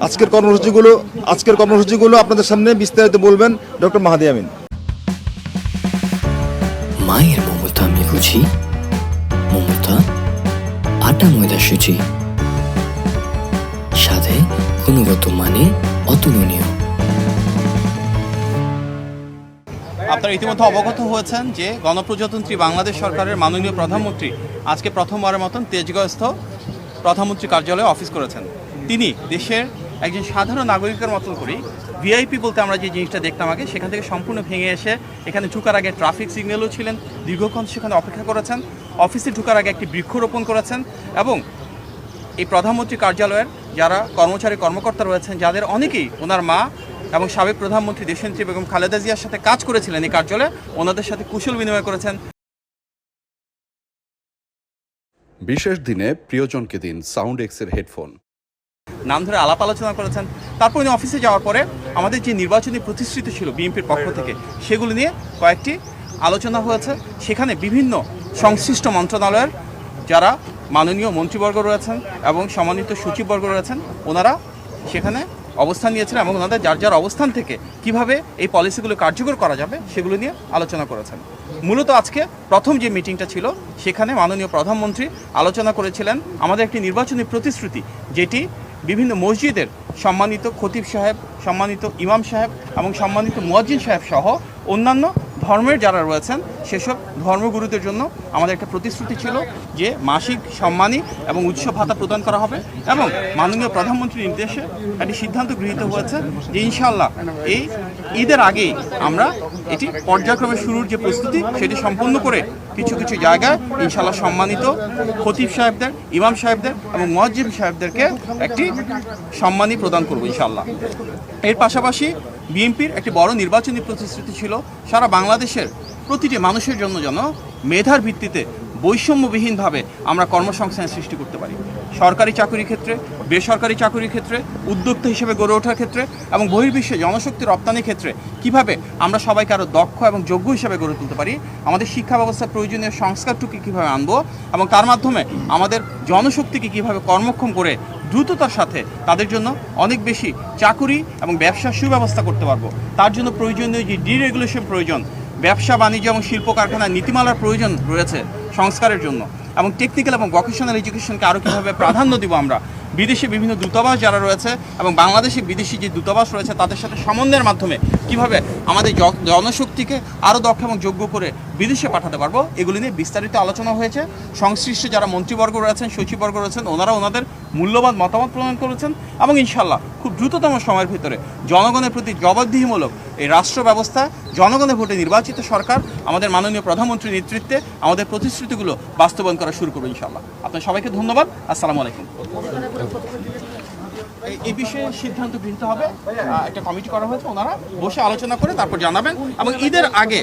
আজকের কর্মসূচিগুলো আপনাদের সামনে বিস্তারিত বলবেন ডক্টর মাহাদি আমিন। মায়ের মমতা আমি বুঝি, মমতা আটা ময়দা সুজি, স্বাদে গুণগত মানে অতুলনীয়। আপনারা ইতিমধ্যে অবগত হয়েছেন যে গণপ্রজাতন্ত্রী বাংলাদেশ সরকারের মাননীয় প্রধানমন্ত্রী আজকে প্রথমবারের মতন তেজগাঁওস্থ প্রধানমন্ত্রী কার্যালয়ে অফিস করেছেন। তিনি দেশের একজন সাধারণ নাগরিকের মতন করেই ভিআইপি বলতে আমরা যে জিনিসটা দেখতাম আগে, সেখান থেকে সম্পূর্ণ ভেঙে এসে এখানে ঢুকার আগে ট্রাফিক সিগন্যালও ছিলেন, দীর্ঘক্ষণ সেখানে অপেক্ষা করেছেন, অফিসে ঢুকার আগে একটি বৃক্ষরোপণ করেছেন এবং এই প্রধানমন্ত্রী কার্যালয়ের যারা কর্মচারী কর্মকর্তা রয়েছেন, যাদের অনেকেই ওনার মা এবং সাবেক প্রধানমন্ত্রী দেশনেত্রী বেগম খালেদা জিয়ার সাথে কাজ করেছিলেন এই কার্যালয়ে, ওনাদের সাথে কুশল বিনিময় করেছেন। বিশেষ দিনে প্রিয়জনকে দিন সাউন্ড এক্সের হেডফোন, নাম ধরে আলাপ আলোচনা করেছেন। তারপর উনি অফিসে যাওয়ার পরে আমাদের যে নির্বাচনী প্রতিশ্রুতি ছিল বিএনপির পক্ষ থেকে, সেগুলো নিয়ে কয়েকটি আলোচনা হয়েছে। সেখানে বিভিন্ন সংশ্লিষ্ট মন্ত্রণালয়ের যারা মাননীয় মন্ত্রীবর্গ রয়েছেন এবং সম্মানিত সচিববর্গ রয়েছেন, ওনারা সেখানে অবস্থান নিয়েছিলেন এবং ওনাদের যার যার অবস্থান থেকে কিভাবে এই পলিসিগুলো কার্যকর করা যাবে সেগুলো নিয়ে আলোচনা করেছেন। মূলত আজকে প্রথম যে মিটিংটা ছিল, সেখানে মাননীয় প্রধানমন্ত্রী আলোচনা করেছিলেন আমাদের একটি নির্বাচনী প্রতিশ্রুতি, যেটি বিভিন্ন মসজিদের সম্মানিত খতিব সাহেব, সম্মানিত ইমাম সাহেব এবং সম্মানিত মুয়াজ্জিন সাহেব সহ অন্যান্য ধর্মের যারা রয়েছেন সেসব ধর্মগুরুদের জন্য আমাদের একটা প্রতিশ্রুতি ছিল যে মাসিক সম্মানী এবং উৎসব ভাতা প্রদান করা হবে। এবং মাননীয় প্রধানমন্ত্রীর নির্দেশে একটি সিদ্ধান্ত গৃহীত হয়েছে যে ইনশাআল্লাহ এই ঈদের আগেই আমরা এটি পর্যায়ক্রমে শুরুর যে প্রস্তুতি সেটি সম্পন্ন করে কিছু কিছু জায়গায় ইনশাআল্লাহ সম্মানিত খতিব সাহেবদের, ইমাম সাহেবদের এবং মুয়াজ্জিন সাহেবদেরকে একটি সম্মানী প্রদান করব ইনশাআল্লাহ। এর পাশাপাশি বিএনপির একটি বড় নির্বাচনী প্রতিশ্রুতি ছিল সারা বাংলাদেশের প্রতিটি মানুষের জন্য যেন মেধার ভিত্তিতে বৈষম্যবিহীনভাবে আমরা কর্মসংস্থান সৃষ্টি করতে পারি। সরকারি চাকরির ক্ষেত্রে, বেসরকারি চাকরির ক্ষেত্রে, উদ্যোক্তা হিসেবে গড়ে ওঠার ক্ষেত্রে এবং বহির্বিশ্বে জনশক্তি রপ্তানির ক্ষেত্রে কিভাবে আমরা সবাইকে আরও দক্ষ এবং যোগ্য হিসেবে গড়ে তুলতে পারি, আমাদের শিক্ষা ব্যবস্থার প্রয়োজনীয় সংস্কারটুকু কীভাবে আনবো এবং তার মাধ্যমে আমাদের জনশক্তিকে কীভাবে কর্মক্ষম করে দ্রুততার সাথে তাদের জন্য অনেক বেশি চাকুরি এবং ব্যবসার সুব্যবস্থা করতে পারবো। তার জন্য প্রয়োজনীয় যে ডিরেগুলেশন প্রয়োজন, ব্যবসা বাণিজ্য এবং শিল্প কারখানার নীতিমালার প্রয়োজন রয়েছে সংস্কারের জন্য, এবং টেকনিক্যাল এবং ভোকেশনাল এডুকেশনকে আরও কীভাবে প্রাধান্য দিব আমরা, বিদেশে বিভিন্ন দূতাবাস যারা রয়েছে এবং বাংলাদেশে বিদেশি যে দূতাবাস রয়েছে তাদের সাথে সমন্বয়ের মাধ্যমে কিভাবে আমাদের জনশক্তিকে আরও দক্ষ এবং যোগ্য করে বিদেশে পাঠাতে পারবো, এগুলি নিয়ে বিস্তারিত আলোচনা হয়েছে। সংশ্লিষ্ট যারা মন্ত্রীবর্গ রয়েছেন, সচিববর্গ রয়েছেন, ওনারা ওনাদের মূল্যবান মতামত প্রদান করেছেন এবং ইনশাআল্লাহ খুব দ্রুততম সময়ের ভিতরে জনগণের প্রতি জবাবদিহিমূলক এই রাষ্ট্র ব্যবস্থা, জনগণের ভোটে নির্বাচিত সরকার আমাদের মাননীয় প্রধানমন্ত্রীর নেতৃত্বে আমাদের প্রতিশ্রুতিগুলো বাস্তবায়ন করা শুরু করবো ইনশাআল্লাহ। আপনার সবাইকে ধন্যবাদ। আসসালামু আলাইকুম। এই বিষয়ে সিদ্ধান্ত গৃহীত হবে, একটা কমিটি করা হয়েছে, ওনারা বসে আলোচনা করে তারপর জানাবেন এবং ঈদের আগে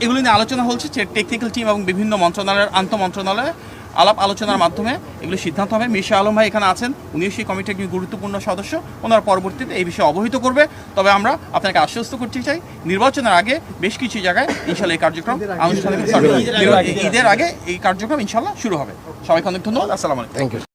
এগুলি নিয়ে আলোচনা হচ্ছে টেকনিক্যাল টিম এবং বিভিন্ন মন্ত্রণালয়ের আন্তঃমন্ত্রণালয়ে আলাপ আলোচনার মাধ্যমে এগুলো সিদ্ধান্ত হবে। মির্জা আলম ভাই এখানে আছেন, উনিও সেই কমিটির একটি গুরুত্বপূর্ণ সদস্য, ওনার পরবর্তীতে এই বিষয়ে অবহিত করবে। তবে আমরা আপনাকে আশ্বস্ত করতে চাই নির্বাচনের আগে বেশ কিছু জায়গায় ইনশাল্লাহ এই কার্যক্রম আনুষ্ঠানিক ঈদের আগে এই কার্যক্রম ইনশাল্লাহ শুরু হবে। সবাইকে অনেক ধন্যবাদ। আসসালামু আলাইকুম।